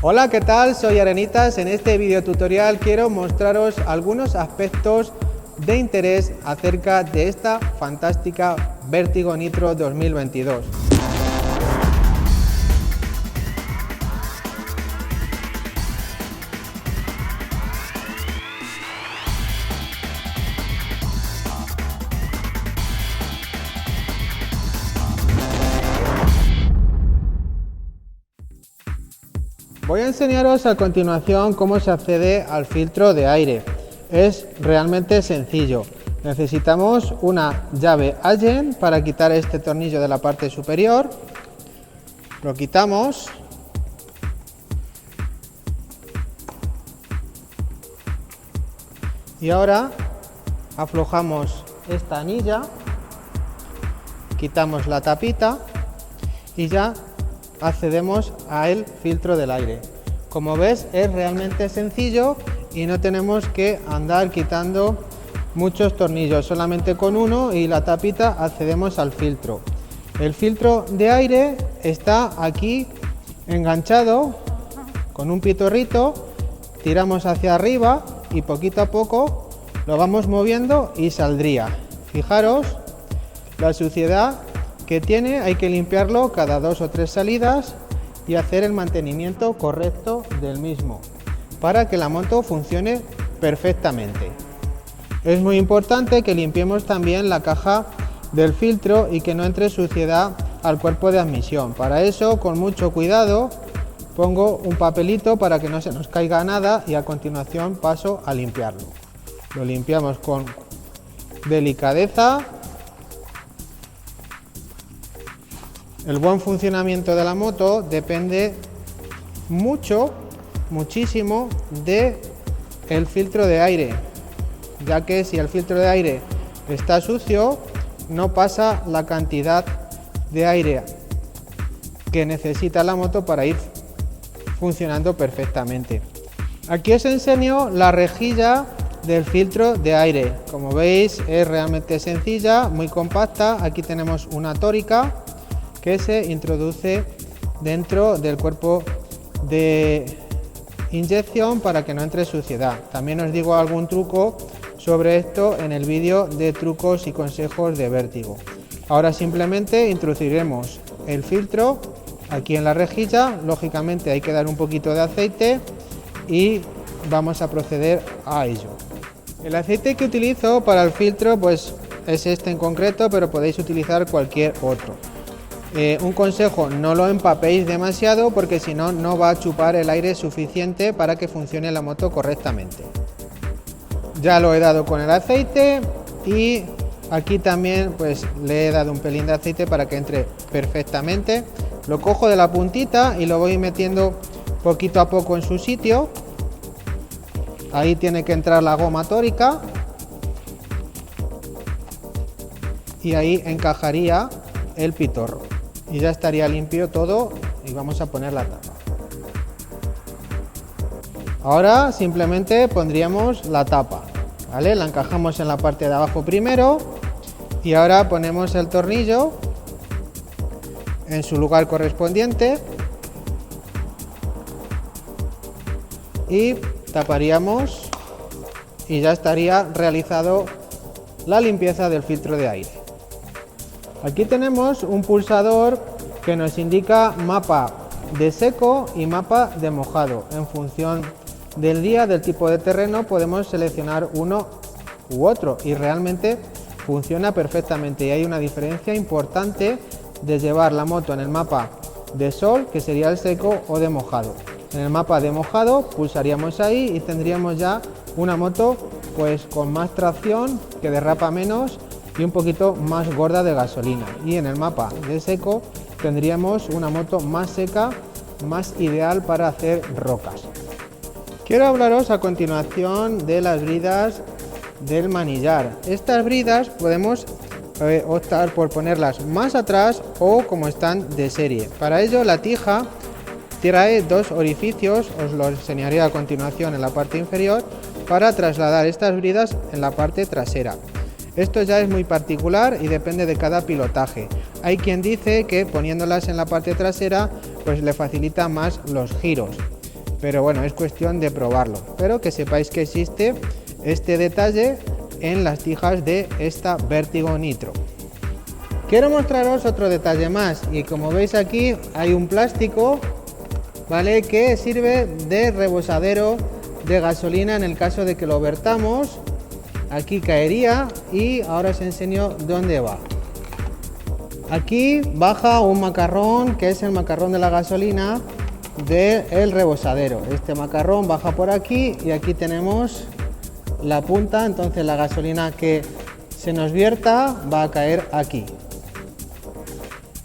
Hola, ¿qué tal? Soy Arenitas. En este video tutorial quiero mostraros algunos aspectos de interés acerca de esta fantástica Vertigo Nitro 2022. Voy a enseñaros a continuación cómo se accede al filtro de aire. Es realmente sencillo. Necesitamos una llave Allen para quitar este tornillo de la parte superior. Lo quitamos. Y ahora aflojamos esta anilla, quitamos la tapita y ya accedemos al filtro del aire. Como ves, es realmente sencillo y no tenemos que andar quitando muchos tornillos, solamente con uno y la tapita accedemos al filtro. El filtro de aire está aquí enganchado con un pitorrito, tiramos hacia arriba y poquito a poco lo vamos moviendo y saldría. Fijaros la suciedad que tiene, hay que limpiarlo cada 2 o 3 salidas y hacer el mantenimiento correcto del mismo para que la moto funcione perfectamente. Es muy importante que limpiemos también la caja del filtro y que no entre suciedad al cuerpo de admisión. Para eso, con mucho cuidado, pongo un papelito para que no se nos caiga nada y a continuación paso a limpiarlo. Lo limpiamos con delicadeza. El buen funcionamiento de la moto depende muchísimo del filtro de aire, ya que si el filtro de aire está sucio, no pasa la cantidad de aire que necesita la moto para ir funcionando perfectamente. Aquí os enseño la rejilla del filtro de aire. Como veis, es realmente sencilla, muy compacta. Aquí tenemos una tórica que se introduce dentro del cuerpo de inyección para que no entre suciedad. También os digo algún truco sobre esto en el vídeo de trucos y consejos de Vertigo. Ahora simplemente introduciremos el filtro aquí en la rejilla. Lógicamente hay que dar un poquito de aceite y vamos a proceder a ello. El aceite que utilizo para el filtro pues es este en concreto, pero podéis utilizar cualquier otro. Un consejo, no lo empapéis demasiado porque si no, no va a chupar el aire suficiente para que funcione la moto correctamente. Ya lo he dado con el aceite y aquí también pues le he dado un pelín de aceite para que entre perfectamente. Lo cojo de la puntita y lo voy metiendo poquito a poco en su sitio. Ahí tiene que entrar la goma tórica y ahí encajaría el pitorro. Y ya estaría limpio todo y vamos a poner la tapa. Ahora simplemente pondríamos la tapa, ¿vale? La encajamos en la parte de abajo primero y ahora ponemos el tornillo en su lugar correspondiente y taparíamos y ya estaría realizado la limpieza del filtro de aire. Aquí tenemos un pulsador que nos indica mapa de seco y mapa de mojado. En función del día, del tipo de terreno, podemos seleccionar uno u otro y realmente funciona perfectamente. Y hay una diferencia importante de llevar la moto en el mapa de sol, que sería el seco, o de mojado. En el mapa de mojado pulsaríamos ahí y tendríamos ya una moto pues con más tracción, que derrapa menos y un poquito más gorda de gasolina. Y en el mapa de seco tendríamos una moto más seca, más ideal para hacer rocas. Quiero hablaros a continuación de las bridas del manillar. Estas bridas podemos optar por ponerlas más atrás o como están de serie. Para ello la tija trae dos orificios, os lo enseñaré a continuación en la parte inferior, para trasladar estas bridas en la parte trasera. Esto ya es muy particular y depende de cada pilotaje. Hay quien dice que poniéndolas en la parte trasera pues le facilita más los giros. pero bueno, es cuestión de probarlo. Pero que sepáis que existe este detalle en las tijas de esta Vertigo Nitro. Quiero mostraros otro detalle más, y como veis aquí hay un plástico, ¿vale?, que sirve de rebosadero de gasolina en el caso de que lo vertamos. Aquí caería y ahora os enseño dónde va. Aquí baja un macarrón, que es el macarrón de la gasolina del rebosadero. Este macarrón baja por aquí y aquí tenemos la punta, entonces la gasolina que se nos vierta va a caer aquí.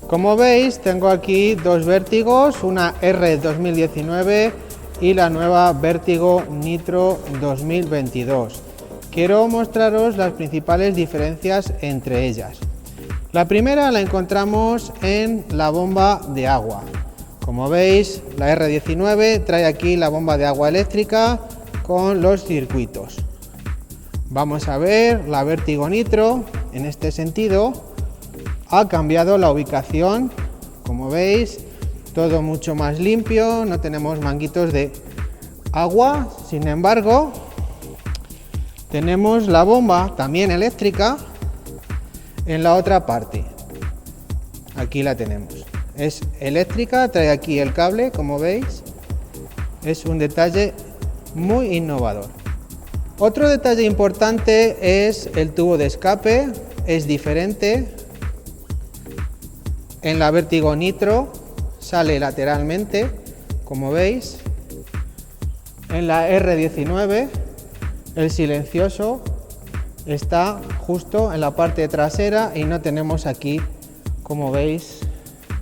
Como veis, tengo aquí dos Vértigos, una R 2019 y la nueva Vertigo Nitro 2022. Quiero mostraros las principales diferencias entre ellas. La primera la encontramos en la bomba de agua. Como veis, la R19 trae aquí la bomba de agua eléctrica con los circuitos. Vamos a ver la Vertigo Nitro. En este sentido ha cambiado la ubicación, como veis, todo mucho más limpio, no tenemos manguitos de agua. Sin embargo, tenemos la bomba también eléctrica en la otra parte. Aquí la tenemos, es eléctrica, trae aquí el cable, como veis. Es un detalle muy innovador. Otro detalle importante es el tubo de escape, es diferente. En la Vertigo Nitro sale lateralmente, como veis. En la R19 el silencioso está justo en la parte trasera y no tenemos aquí, como veis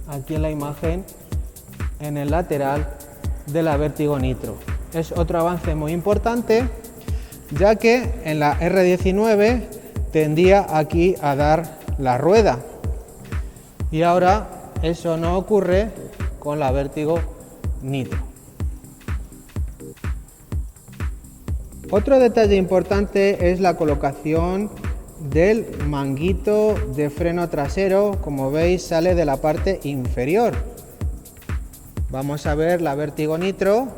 aquí en la imagen, en el lateral de la Vertigo Nitro. Es otro avance muy importante, ya que en la R19 tendía aquí a dar la rueda y ahora eso no ocurre con la Vertigo Nitro. Otro detalle importante es la colocación del manguito de freno trasero. Como veis, sale de la parte inferior. Vamos a ver la Vertigo Nitro,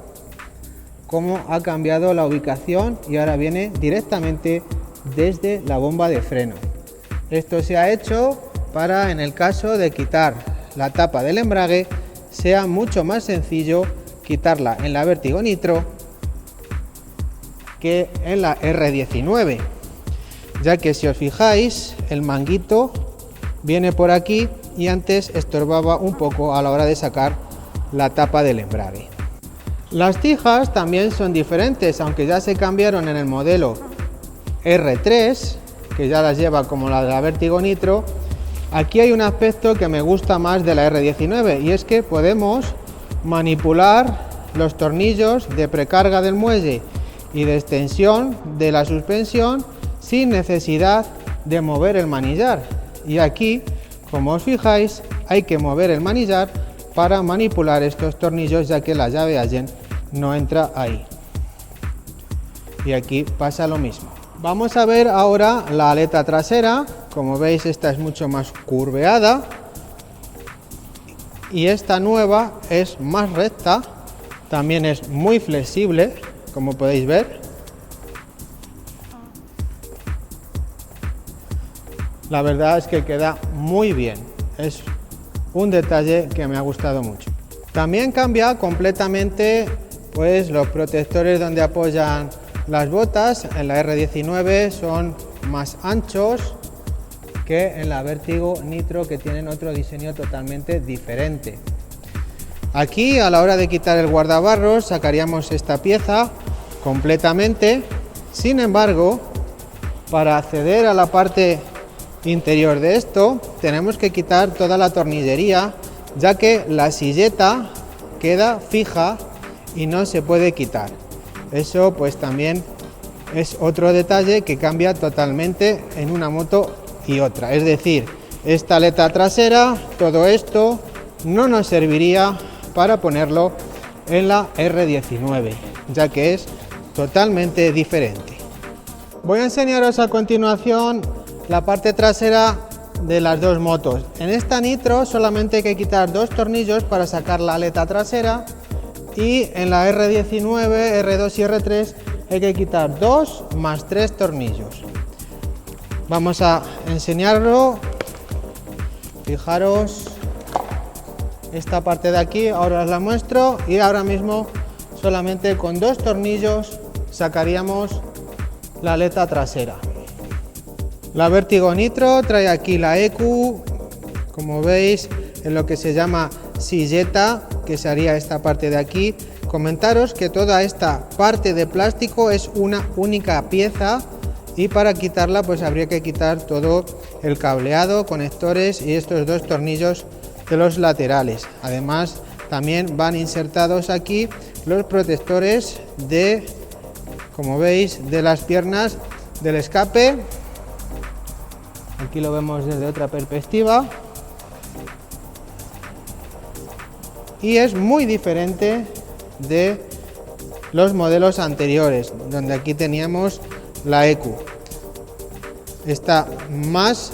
cómo ha cambiado la ubicación y ahora viene directamente desde la bomba de freno. Esto se ha hecho para, en el caso de quitar la tapa del embrague, sea mucho más sencillo quitarla en la Vertigo Nitro que en la R19, ya que si os fijáis, el manguito viene por aquí y antes estorbaba un poco a la hora de sacar la tapa del embrague. Las tijas también son diferentes, aunque ya se cambiaron en el modelo R3, que ya las lleva como la de la Vertigo Nitro. Aquí hay un aspecto que me gusta más de la R19 y es que podemos manipular los tornillos de precarga del muelle y de extensión de la suspensión sin necesidad de mover el manillar. Y aquí, como os fijáis, hay que mover el manillar para manipular estos tornillos, ya que la llave Allen no entra ahí. Y aquí pasa lo mismo. Vamos a ver ahora la aleta trasera. Como veis, esta es mucho más curveada y esta nueva es más recta. También es muy flexible, como podéis ver. La verdad es que queda muy bien. Es un detalle que me ha gustado mucho. También cambia completamente pues los protectores donde apoyan las botas. En la R19 son más anchos que en la Vertigo Nitro, que tienen otro diseño totalmente diferente. Aquí, a la hora de quitar el guardabarros, sacaríamos esta pieza completamente. Sin embargo, para acceder a la parte interior de esto, tenemos que quitar toda la tornillería, ya que la silleta queda fija y no se puede quitar. Eso pues también es otro detalle que cambia totalmente en una moto y otra. Es decir, esta aleta trasera, todo esto no nos serviría para ponerlo en la R19, ya que es totalmente diferente. Voy a enseñaros a continuación la parte trasera de las dos motos. En esta Nitro solamente hay que quitar dos tornillos para sacar la aleta trasera, y en la R19, R2 y R3 hay que quitar 2 más 3 tornillos. Vamos a enseñarlo. Fijaros, esta parte de aquí ahora os la muestro y ahora mismo solamente con 2 tornillos sacaríamos la aleta trasera. La Vertigo Nitro trae aquí la EQ, como veis, en lo que se llama silleta, que sería esta parte de aquí. Comentaros que toda esta parte de plástico es una única pieza y para quitarla pues habría que quitar todo el cableado, conectores y estos 2 tornillos de los laterales. Además también van insertados aquí los protectores de, como veis, de las piernas del escape. Aquí lo vemos desde otra perspectiva y es muy diferente de los modelos anteriores, donde aquí teníamos la EQ. Está más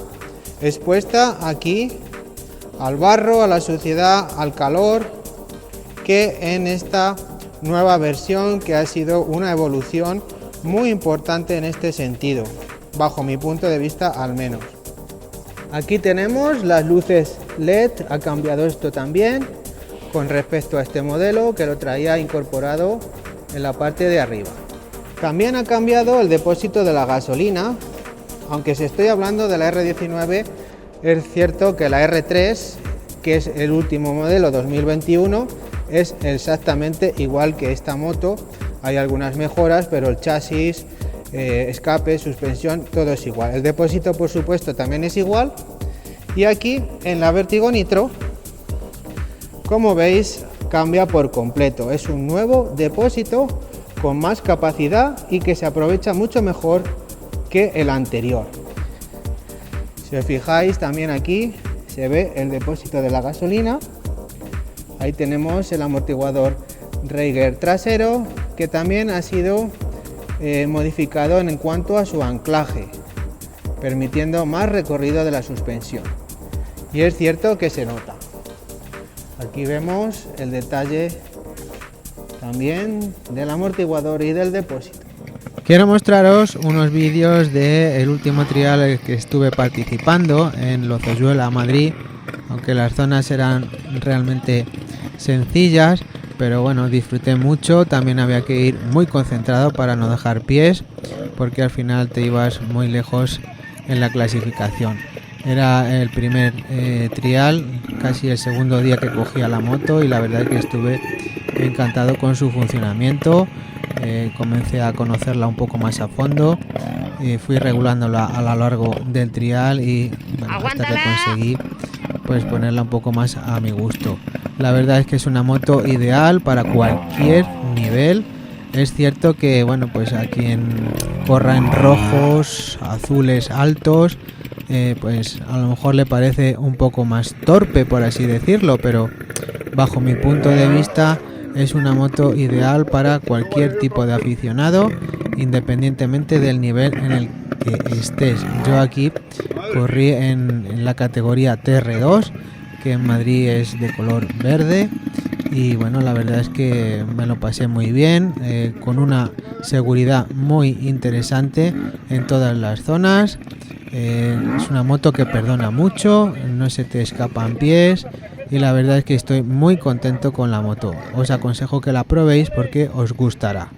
expuesta aquí al barro, a la suciedad, al calor, que en esta nueva versión, que ha sido una evolución muy importante en este sentido, bajo mi punto de vista al menos. Aquí tenemos las luces LED, ha cambiado esto también con respecto a este modelo, que lo traía incorporado en la parte de arriba. También ha cambiado el depósito de la gasolina, aunque si estoy hablando de la R19, es cierto que la R3, que es el último modelo 2021, es exactamente igual que esta moto. Hay algunas mejoras, pero el chasis, escape, suspensión, todo es igual. El depósito, por supuesto, también es igual. Y aquí en la Vertigo Nitro, como veis, cambia por completo. Es un nuevo depósito con más capacidad y que se aprovecha mucho mejor que el anterior. Si os fijáis, también aquí se ve el depósito de la gasolina. Ahí tenemos el amortiguador Reiger trasero, que también ha sido modificado en cuanto a su anclaje, permitiendo más recorrido de la suspensión. Y es cierto que se nota. Aquí vemos el detalle también del amortiguador y del depósito. Quiero mostraros unos vídeos del último trial en el que estuve participando en Lozoyuela, Madrid, aunque las zonas eran realmente sencillas, pero bueno, disfruté mucho. También había que ir muy concentrado para no dejar pies, porque al final te ibas muy lejos en la clasificación. Era el primer trial, casi el segundo día que cogía la moto, y la verdad es que estuve encantado con su funcionamiento. Comencé a conocerla un poco más a fondo, fui regulándola a lo largo del trial y bueno, hasta que conseguí pues ponerla un poco más a mi gusto. La verdad es que es una moto ideal para cualquier nivel. Es cierto que bueno, pues a quien corra en rojos, azules altos, pues a lo mejor le parece un poco más torpe, por así decirlo, pero bajo mi punto de vista es una moto ideal para cualquier tipo de aficionado, independientemente del nivel en el que estés. Yo aquí corrí en la categoría TR2, que en Madrid es de color verde, y bueno, la verdad es que me lo pasé muy bien, con una seguridad muy interesante en todas las zonas. Es una moto que perdona mucho, no se te escapan pies, y la verdad es que estoy muy contento con la moto. Os aconsejo que la probéis porque os gustará.